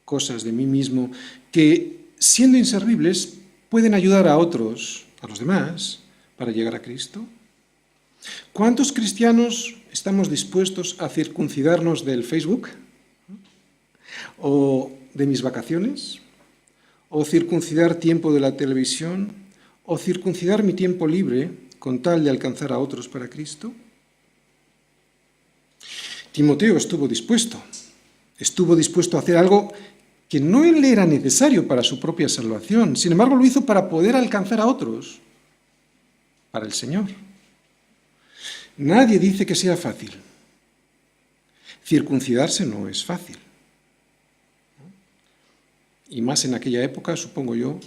cosas de mí mismo que, siendo inservibles, pueden ayudar a otros, a los demás, para llegar a Cristo? ¿Cuántos cristianos estamos dispuestos a circuncidarnos del Facebook? ¿O de mis vacaciones? ¿O circuncidar tiempo de la televisión? ¿O circuncidar mi tiempo libre con tal de alcanzar a otros para Cristo? Timoteo estuvo dispuesto a hacer algo que no le era necesario para su propia salvación. Sin embargo, lo hizo para poder alcanzar a otros, para el Señor. Nadie dice que sea fácil. Circuncidarse no es fácil. Y más en aquella época, supongo yo,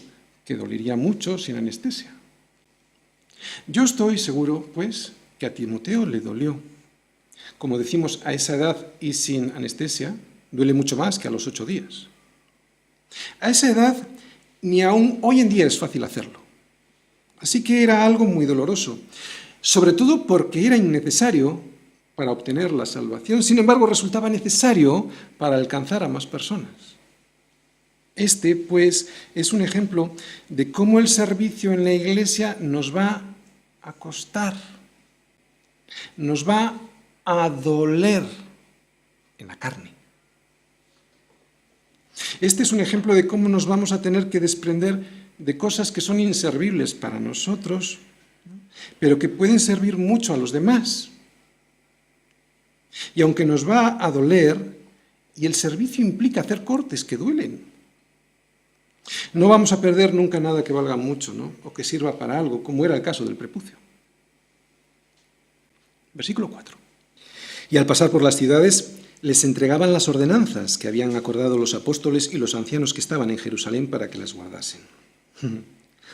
que dolería mucho sin anestesia. Yo estoy seguro, pues, que a Timoteo le dolió. Como decimos, a esa edad y sin anestesia, duele mucho más que a los 8 días. A esa edad, ni aún hoy en día es fácil hacerlo. Así que era algo muy doloroso, sobre todo porque era innecesario para obtener la salvación. Sin embargo, resultaba necesario para alcanzar a más personas. Este, pues, es un ejemplo de cómo el servicio en la Iglesia nos va a costar, nos va a doler en la carne. Este es un ejemplo de cómo nos vamos a tener que desprender de cosas que son inservibles para nosotros, pero que pueden servir mucho a los demás. Y aunque nos va a doler, y el servicio implica hacer cortes que duelen, no vamos a perder nunca nada que valga mucho, ¿no? O que sirva para algo, como era el caso del prepucio. Versículo 4. Y al pasar por las ciudades, les entregaban las ordenanzas que habían acordado los apóstoles y los ancianos que estaban en Jerusalén para que las guardasen.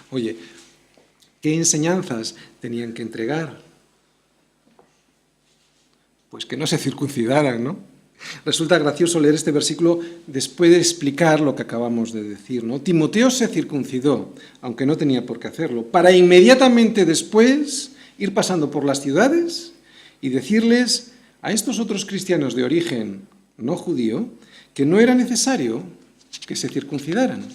Oye, ¿qué enseñanzas tenían que entregar? Pues que no se circuncidaran, ¿no? Resulta gracioso leer este versículo después de explicar lo que acabamos de decir, ¿no? Timoteo se circuncidó, aunque no tenía por qué hacerlo, para inmediatamente después ir pasando por las ciudades y decirles a estos otros cristianos de origen no judío que no era necesario que se circuncidaran.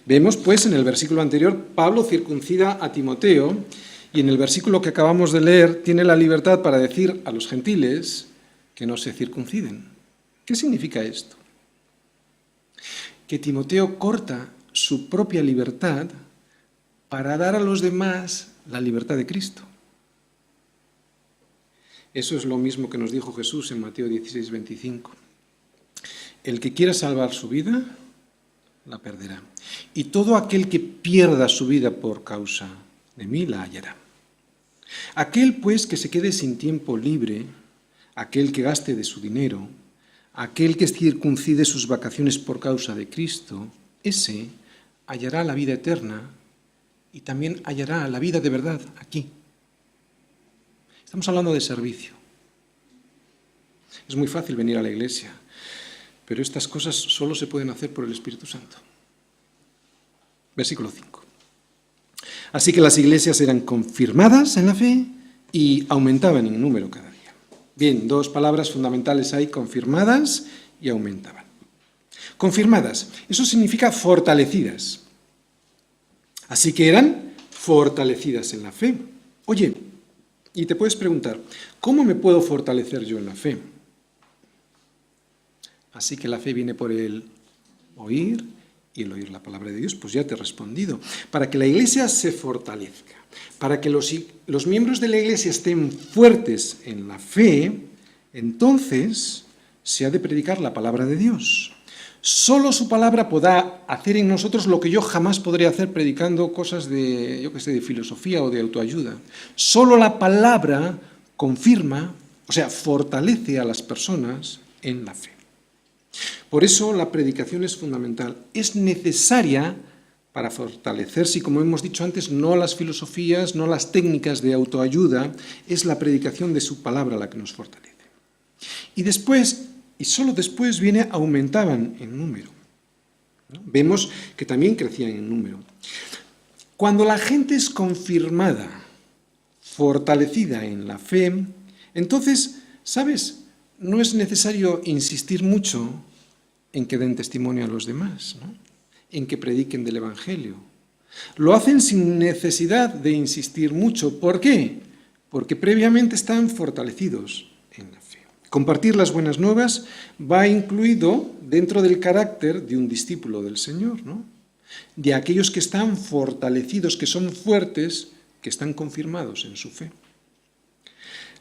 Vemos, pues, en el versículo anterior, Pablo circuncida a Timoteo y en el versículo que acabamos de leer tiene la libertad para decir a los gentiles que no se circunciden. ¿Qué significa esto? Que Timoteo corta su propia libertad para dar a los demás la libertad de Cristo. Eso es lo mismo que nos dijo Jesús en Mateo 16, 25. El que quiera salvar su vida, la perderá. Y todo aquel que pierda su vida por causa de mí, la hallará. Aquel, pues, que se quede sin tiempo libre, aquel que gaste de su dinero, aquel que circuncide sus vacaciones por causa de Cristo, ese hallará la vida eterna y también hallará la vida de verdad aquí. Estamos hablando de servicio. Es muy fácil venir a la iglesia, pero estas cosas solo se pueden hacer por el Espíritu Santo. Versículo 5. Así que las iglesias eran confirmadas en la fe y aumentaban en número cada día. Bien, dos palabras fundamentales ahí, confirmadas y aumentaban. Confirmadas, eso significa fortalecidas. Así que eran fortalecidas en la fe. Oye, y te puedes preguntar, ¿cómo me puedo fortalecer yo en la fe? Así que la fe viene por el oír, y el oír la palabra de Dios, pues ya te he respondido. Para que la iglesia se fortalezca, para que los miembros de la iglesia estén fuertes en la fe, entonces se ha de predicar la palabra de Dios. Solo su palabra podrá hacer en nosotros lo que yo jamás podría hacer predicando cosas de filosofía o de autoayuda. Solo la palabra confirma, o sea, fortalece a las personas en la fe. Por eso la predicación es fundamental, es necesaria para fortalecerse y, como hemos dicho antes, no las filosofías, no las técnicas de autoayuda, es la predicación de su palabra la que nos fortalece. Y después, y solo después, aumentaban en número. ¿No? Vemos que también crecían en número. Cuando la gente es confirmada, fortalecida en la fe, entonces, ¿sabes?, no es necesario insistir mucho en que den testimonio a los demás, ¿no?, en que prediquen del Evangelio. Lo hacen sin necesidad de insistir mucho. ¿Por qué? Porque previamente están fortalecidos en la fe. Compartir las buenas nuevas va incluido dentro del carácter de un discípulo del Señor, ¿no?, de aquellos que están fortalecidos, que son fuertes, que están confirmados en su fe.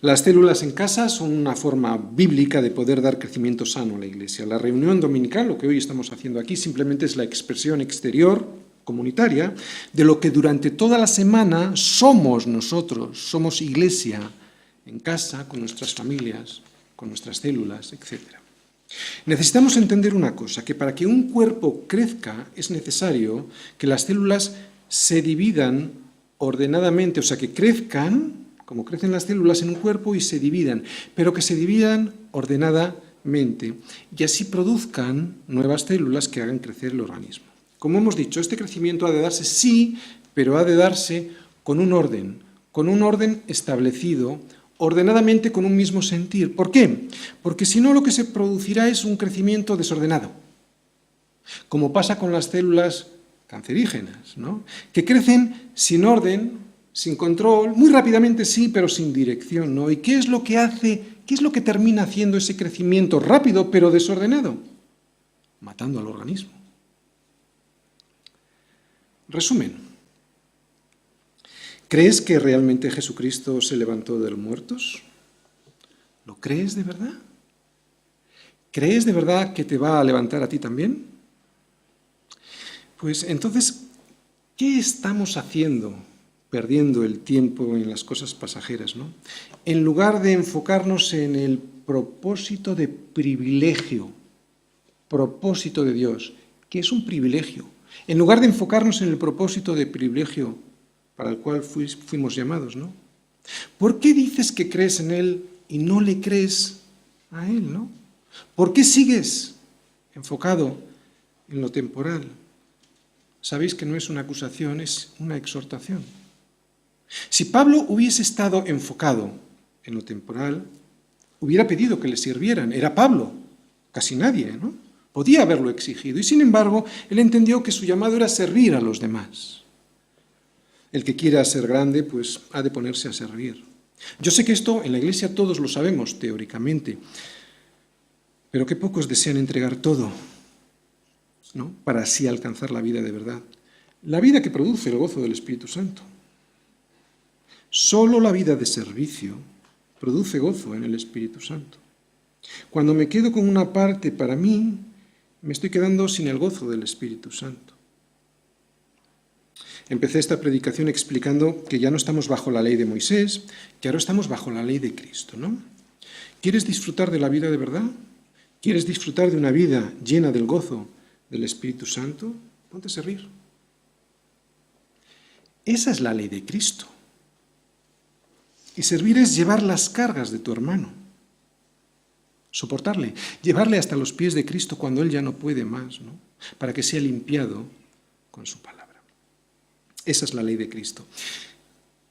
Las células en casa son una forma bíblica de poder dar crecimiento sano a la Iglesia. La reunión dominical, lo que hoy estamos haciendo aquí, simplemente es la expresión exterior, comunitaria, de lo que durante toda la semana somos nosotros. Somos Iglesia en casa, con nuestras familias, con nuestras células, etc. Necesitamos entender una cosa, que para que un cuerpo crezca es necesario que las células se dividan ordenadamente, o sea, que crezcan como crecen las células en un cuerpo y se dividan, pero que se dividan ordenadamente y así produzcan nuevas células que hagan crecer el organismo. Como hemos dicho, este crecimiento ha de darse, sí, pero ha de darse con un orden establecido, ordenadamente con un mismo sentir. ¿Por qué? Porque si no, lo que se producirá es un crecimiento desordenado, como pasa con las células cancerígenas, ¿no?, que crecen sin orden, sin control, muy rápidamente sí, pero sin dirección, ¿no? ¿Y qué es lo que hace, qué es lo que termina haciendo ese crecimiento rápido pero desordenado? Matando al organismo. Resumen. ¿Crees que realmente Jesucristo se levantó de los muertos? ¿Lo crees de verdad? ¿Crees de verdad que te va a levantar a ti también? Pues entonces, ¿qué estamos haciendo perdiendo el tiempo en las cosas pasajeras, ¿no?, en lugar de enfocarnos en el propósito de privilegio, propósito de Dios, que es un privilegio, en lugar de enfocarnos en el propósito de privilegio para el cual fuimos llamados, ¿no? ¿Por qué dices que crees en Él y no le crees a Él, ¿no? ¿Por qué sigues enfocado en lo temporal? Sabéis que no es una acusación, es una exhortación. Si Pablo hubiese estado enfocado en lo temporal, hubiera pedido que le sirvieran. Era Pablo, casi nadie, ¿no? Podía haberlo exigido. Y sin embargo, él entendió que su llamado era servir a los demás. El que quiera ser grande, pues ha de ponerse a servir. Yo sé que esto en la Iglesia todos lo sabemos teóricamente, pero qué pocos desean entregar todo, ¿no?, para así alcanzar la vida de verdad. La vida que produce el gozo del Espíritu Santo. Solo la vida de servicio produce gozo en el Espíritu Santo. Cuando me quedo con una parte para mí, me estoy quedando sin el gozo del Espíritu Santo. Empecé esta predicación explicando que ya no estamos bajo la ley de Moisés, que ahora estamos bajo la ley de Cristo, ¿no? ¿Quieres disfrutar de la vida de verdad? ¿Quieres disfrutar de una vida llena del gozo del Espíritu Santo? Ponte a servir. Esa es la ley de Cristo. Y servir es llevar las cargas de tu hermano, soportarle, llevarle hasta los pies de Cristo cuando él ya no puede más, ¿no?, para que sea limpiado con su palabra. Esa es la ley de Cristo.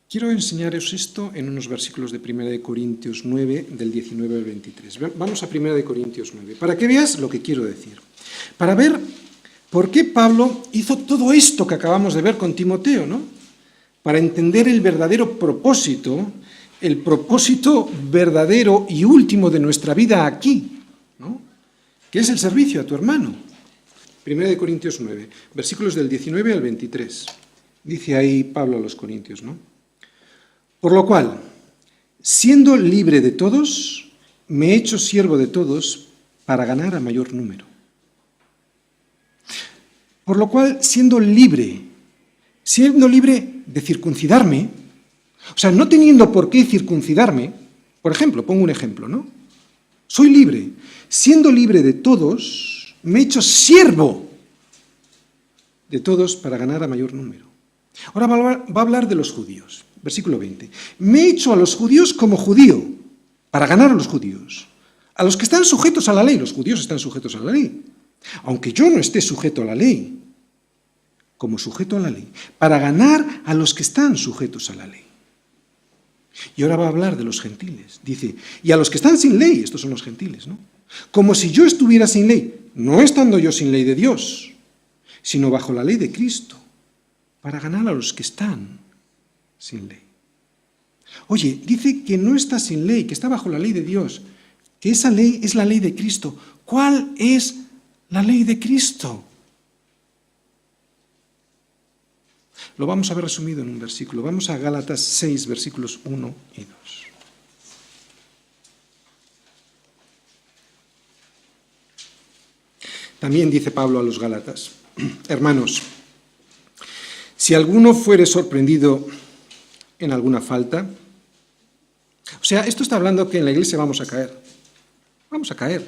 Quiero enseñaros esto en unos versículos de 1 Corintios 9, del 19 al 23. Vamos a 1 Corintios 9, para que veas lo que quiero decir. Para ver por qué Pablo hizo todo esto que acabamos de ver con Timoteo, ¿no? Para entender el verdadero propósito, el propósito verdadero y último de nuestra vida aquí, ¿no? Que es el servicio a tu hermano. 1 Corintios 9, versículos del 19 al 23. Dice ahí Pablo a los Corintios, ¿no? Por lo cual, siendo libre de todos, me he hecho siervo de todos para ganar a mayor número. Por lo cual, siendo libre de circuncidarme, o sea, no teniendo por qué circuncidarme, por ejemplo, pongo un ejemplo, ¿no? Soy libre. Siendo libre de todos, me he hecho siervo de todos para ganar a mayor número. Ahora va a hablar de los judíos. Versículo 20. Me he hecho a los judíos como judío, para ganar a los judíos. A los que están sujetos a la ley, los judíos están sujetos a la ley. Aunque yo no esté sujeto a la ley, como sujeto a la ley, para ganar a los que están sujetos a la ley. Y ahora va a hablar de los gentiles. Dice, y a los que están sin ley, estos son los gentiles, ¿no? Como si yo estuviera sin ley, no estando yo sin ley de Dios, sino bajo la ley de Cristo, para ganar a los que están sin ley. Oye, dice que no está sin ley, que está bajo la ley de Dios, que esa ley es la ley de Cristo. ¿Cuál es la ley de Cristo? Lo vamos a ver resumido en un versículo. Vamos a Gálatas 6, versículos 1 y 2. También dice Pablo a los Gálatas, hermanos, si alguno fuere sorprendido en alguna falta, o sea, esto está hablando que en la iglesia vamos a caer,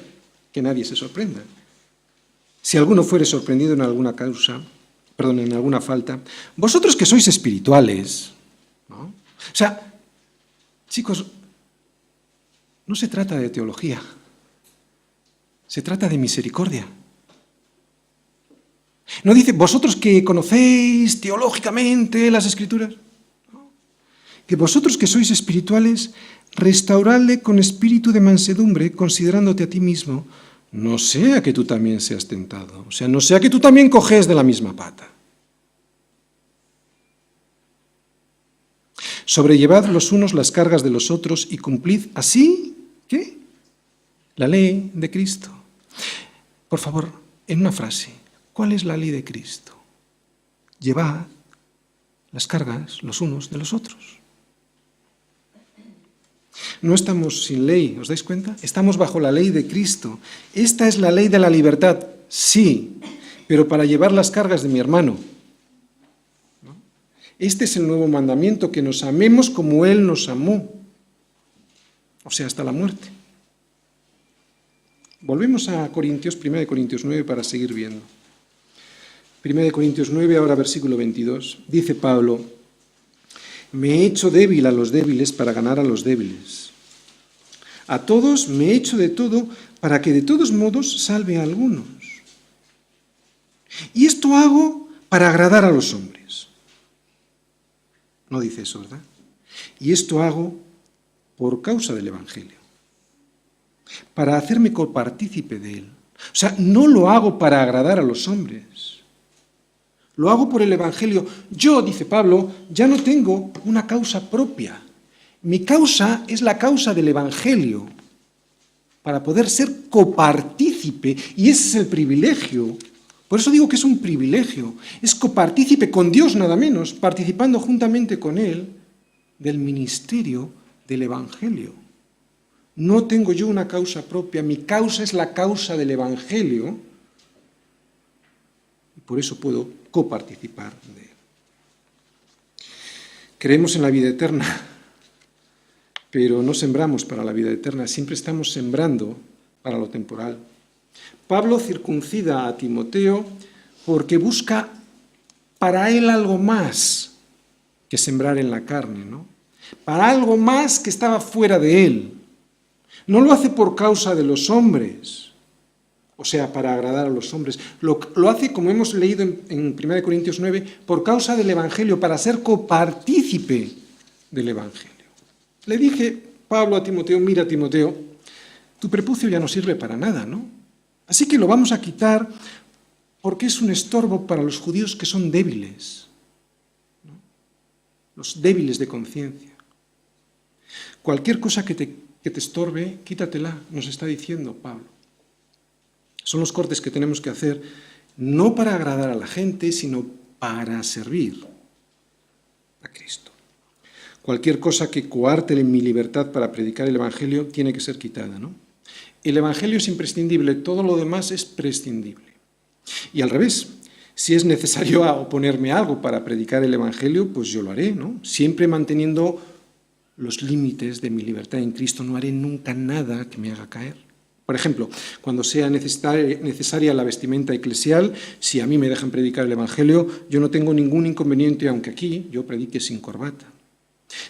que nadie se sorprenda. Si alguno fuere sorprendido en alguna en alguna falta, vosotros que sois espirituales, ¿no? O sea, chicos, no se trata de teología, se trata de misericordia. No dice, vosotros que conocéis teológicamente las Escrituras, ¿no? Que vosotros que sois espirituales, restauradle con espíritu de mansedumbre, considerándote a ti mismo, no sea que tú también seas tentado, o sea, no sea que tú también coges de la misma pata. Sobrellevad los unos las cargas de los otros y cumplid así, ¿qué? La ley de Cristo. Por favor, en una frase, ¿cuál es la ley de Cristo? Llevad las cargas los unos de los otros. No estamos sin ley, ¿os dais cuenta? Estamos bajo la ley de Cristo. Esta es la ley de la libertad, sí, pero para llevar las cargas de mi hermano. ¿No? Este es el nuevo mandamiento, que nos amemos como Él nos amó, o sea, hasta la muerte. Volvemos a Corintios, 1 Corintios 9, para seguir viendo. 1 Corintios 9, ahora versículo 22, dice Pablo, me he hecho débil a los débiles para ganar a los débiles. A todos me he hecho de todo para que de todos modos salve a algunos. Y esto hago para agradar a los hombres. No dice eso, ¿verdad? Y esto hago por causa del Evangelio, para hacerme copartícipe de él. O sea, no lo hago para agradar a los hombres. Lo hago por el Evangelio. Yo, dice Pablo, ya no tengo una causa propia. Mi causa es la causa del Evangelio, para poder ser copartícipe, y ese es el privilegio. Por eso digo que es un privilegio. Es copartícipe con Dios nada menos, participando juntamente con Él del ministerio del Evangelio. No tengo yo una causa propia, mi causa es la causa del Evangelio, y por eso puedo coparticipar de él. Creemos en la vida eterna, pero no sembramos para la vida eterna, siempre estamos sembrando para lo temporal. Pablo circuncida a Timoteo porque busca para él algo más que sembrar en la carne, ¿no? Para algo más que estaba fuera de él. No lo hace por causa de los hombres, o sea, para agradar a los hombres. Lo hace, como hemos leído en 1 Corintios 9, por causa del Evangelio, para ser copartícipe del Evangelio. Le dije, Pablo, a Timoteo, mira, Timoteo, tu prepucio ya no sirve para nada, ¿no? Así que lo vamos a quitar porque es un estorbo para los judíos que son débiles, ¿no? Los débiles de conciencia. Cualquier cosa que te estorbe, quítatela, nos está diciendo Pablo. Son los cortes que tenemos que hacer, no para agradar a la gente, sino para servir a Cristo. Cualquier cosa que coarte mi libertad para predicar el Evangelio tiene que ser quitada, ¿no? El Evangelio es imprescindible, todo lo demás es prescindible. Y al revés, si es necesario oponerme a algo para predicar el Evangelio, pues yo lo haré, ¿no? Siempre manteniendo los límites de mi libertad en Cristo, no haré nunca nada que me haga caer. Por ejemplo, cuando sea necesaria la vestimenta eclesial, si a mí me dejan predicar el Evangelio, yo no tengo ningún inconveniente, aunque aquí yo predique sin corbata.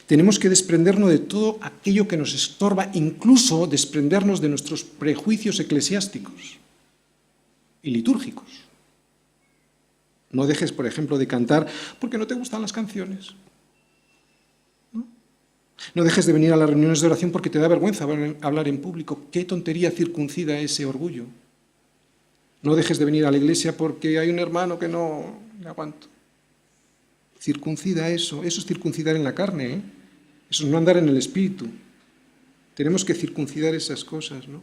Tenemos que desprendernos de todo aquello que nos estorba, incluso desprendernos de nuestros prejuicios eclesiásticos y litúrgicos. No dejes, por ejemplo, de cantar porque no te gustan las canciones. No dejes de venir a las reuniones de oración porque te da vergüenza hablar en público. ¿Qué tontería circuncida ese orgullo? No dejes de venir a la iglesia porque hay un hermano que no le aguanto. Circuncida eso es circuncidar en la carne, ¿eh? Eso es no andar en el espíritu. Tenemos que circuncidar esas cosas, ¿no?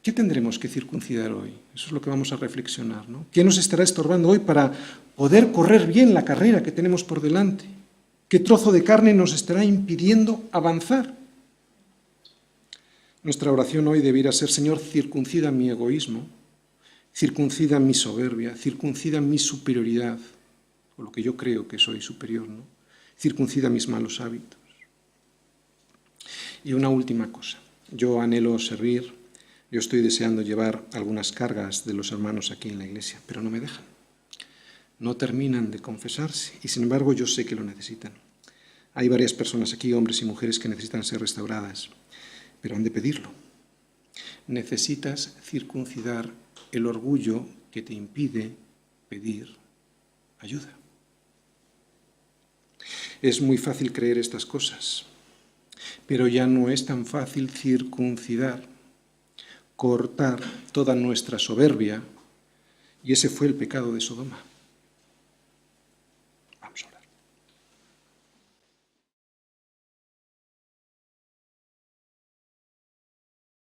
¿Qué tendremos que circuncidar hoy? Eso es lo que vamos a reflexionar, ¿no? ¿Qué nos estará estorbando hoy para poder correr bien la carrera que tenemos por delante? ¿Qué trozo de carne nos estará impidiendo avanzar? Nuestra oración hoy debiera ser: Señor, circuncida mi egoísmo, circuncida mi soberbia, circuncida mi superioridad, o lo que yo creo que soy superior, ¿no? Circuncida mis malos hábitos. Y una última cosa, yo anhelo servir, yo estoy deseando llevar algunas cargas de los hermanos aquí en la iglesia, pero no me dejan. No terminan de confesarse y sin embargo yo sé que lo necesitan. Hay varias personas aquí, hombres y mujeres, que necesitan ser restauradas, pero han de pedirlo. Necesitas circuncidar el orgullo que te impide pedir ayuda. Es muy fácil creer estas cosas, pero ya no es tan fácil circuncidar, cortar toda nuestra soberbia, y ese fue el pecado de Sodoma.